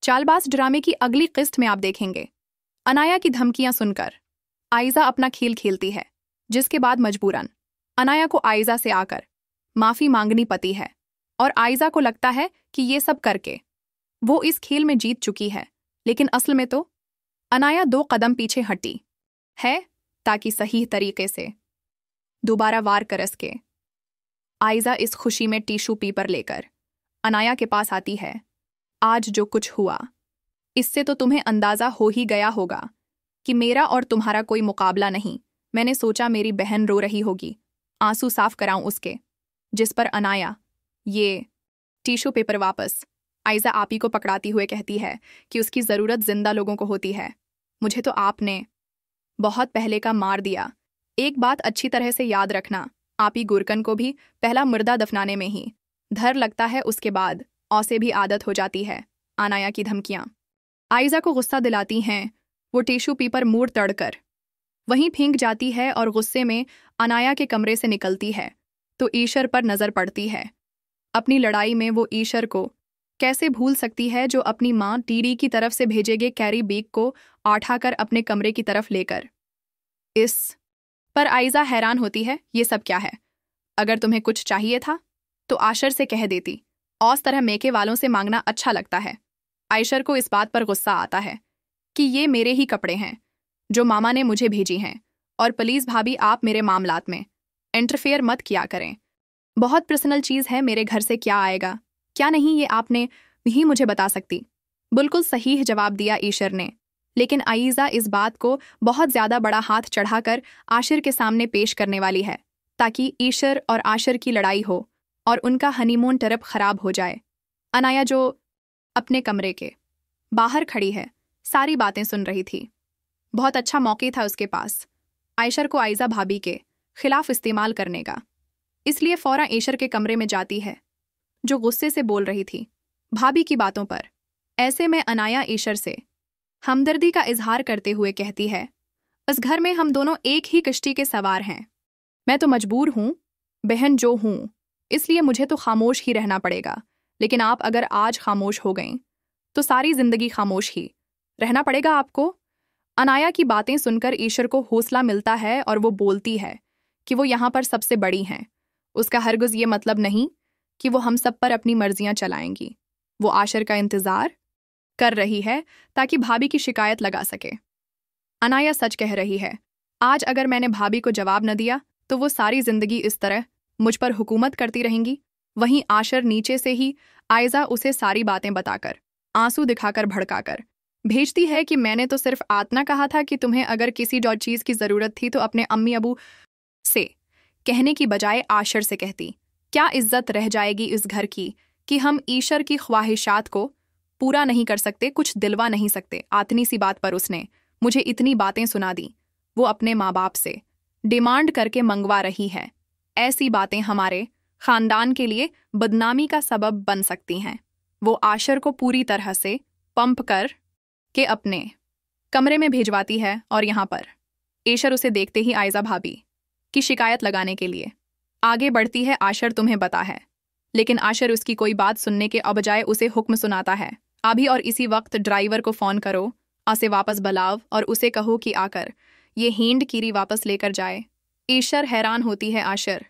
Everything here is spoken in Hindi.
चालबाज ड्रामे की अगली किस्त में आप देखेंगे अनाया की धमकियां सुनकर आयजा अपना खेल खेलती है, जिसके बाद मजबूरन अनाया को आयजा से आकर माफी मांगनी पड़ती है और आयजा को लगता है कि ये सब करके वो इस खेल में जीत चुकी है, लेकिन असल में तो अनाया 2 कदम पीछे हटी है ताकि सही तरीके से दोबारा वार कर सके। आयजा इस खुशी में टिश्यू पेपर लेकर अनाया के पास आती है। आज जो कुछ हुआ इससे तो तुम्हें अंदाजा हो ही गया होगा कि मेरा और तुम्हारा कोई मुकाबला नहीं। मैंने सोचा मेरी बहन रो रही होगी, आंसू साफ कराऊं उसके। जिस पर अनाया ये टिश्यू पेपर वापस आयजा आपी को पकड़ाती हुए कहती है कि उसकी ज़रूरत जिंदा लोगों को होती है। मुझे तो आपने बहुत पहले का मार दिया। एक बात अच्छी तरह से याद रखना, आपी गुरकन को भी पहला मुर्दा दफनाने में ही धर लगता है, उसके बाद औसे भी आदत हो जाती है। अनाया की धमकियां आयजा को गुस्सा दिलाती हैं। वो टिश्यू पेपर मुड़ तड़कर वहीं फेंक जाती है और गुस्से में अनाया के कमरे से निकलती है तो ईशर पर नजर पड़ती है। अपनी लड़ाई में वो ईशर को कैसे भूल सकती है, जो अपनी माँ टीडी की तरफ से भेजे गए कैरी बेग को उठाकर अपने कमरे की तरफ लेकर। इस पर आयजा हैरान होती है, ये सब क्या है? अगर तुम्हें कुछ चाहिए था तो आशर से कह देती। औस तरह मेके वालों से मांगना अच्छा लगता है। आयशर को इस बात पर गुस्सा आता है कि ये मेरे ही कपड़े हैं जो मामा ने मुझे भेजी हैं, और प्लीज़ भाभी आप मेरे मामलात में इंटरफेयर मत किया करें। बहुत पर्सनल चीज़ है, मेरे घर से क्या आएगा क्या नहीं ये आपने भी मुझे बता सकती। बिल्कुल सही जवाब दिया ईशर ने, लेकिन आयजा इस बात को बहुत ज़्यादा बड़ा हाथ चढ़ाकर आशिर के सामने पेश करने वाली है ताकि ईशर और आशिर की लड़ाई हो और उनका हनीमून ट्रिप खराब हो जाए। अनाया जो अपने कमरे के बाहर खड़ी है सारी बातें सुन रही थी। बहुत अच्छा मौका था उसके पास आयशर को आयजा भाभी के खिलाफ इस्तेमाल करने का, इसलिए फौरन ईशर के कमरे में जाती है जो गुस्से से बोल रही थी भाभी की बातों पर। ऐसे में अनाया ईशर से हमदर्दी का इजहार करते हुए कहती है, इस घर में हम दोनों एक ही कश्ती के सवार हैं। मैं तो मजबूर हूं बहन जो हूं, इसलिए मुझे तो खामोश ही रहना पड़ेगा, लेकिन आप अगर आज खामोश हो गई तो सारी जिंदगी खामोश ही रहना पड़ेगा आपको। अनाया की बातें सुनकर ईशर को हौसला मिलता है और वो बोलती है कि वो यहाँ पर सबसे बड़ी हैं। उसका हरगिज़ ये मतलब नहीं कि वो हम सब पर अपनी मर्जियां चलाएंगी। वो आशर का इंतज़ार कर रही है ताकि भाभी की शिकायत लगा सके। अनाया सच कह रही है, आज अगर मैंने भाभी को जवाब न दिया तो वो सारी जिंदगी इस तरह मुझ पर हुकूमत करती रहेंगी। वहीं आशर नीचे से ही आयजा उसे सारी बातें बताकर आंसू दिखाकर भड़काकर भेजती है कि मैंने तो सिर्फ आतना कहा था कि तुम्हें अगर किसी और चीज़ की ज़रूरत थी तो अपने अम्मी अबू से कहने की बजाय आशर से कहती। क्या इज्जत रह जाएगी इस घर की कि हम ईशर की ख्वाहिशात को पूरा नहीं कर सकते, कुछ दिलवा नहीं सकते। आतनी सी बात पर उसने मुझे इतनी बातें सुना दी। वो अपने माँ बाप से डिमांड करके मंगवा रही है। ऐसी बातें हमारे ख़ानदान के लिए बदनामी का सबब बन सकती हैं। वो आशर को पूरी तरह से पंप कर के अपने कमरे में भेजवाती है और यहाँ पर ईशर उसे देखते ही आयजा भाभी की शिकायत लगाने के लिए आगे बढ़ती है। आशर तुम्हें पता है, लेकिन आशर उसकी कोई बात सुनने के बजाय उसे हुक्म सुनाता है, अभी और इसी वक्त ड्राइवर को फ़ोन करो, उसे वापस बुलाओ और उसे कहो कि आकर ये हींड कीरी वापस लेकर जाए। ईशर हैरान होती है आशर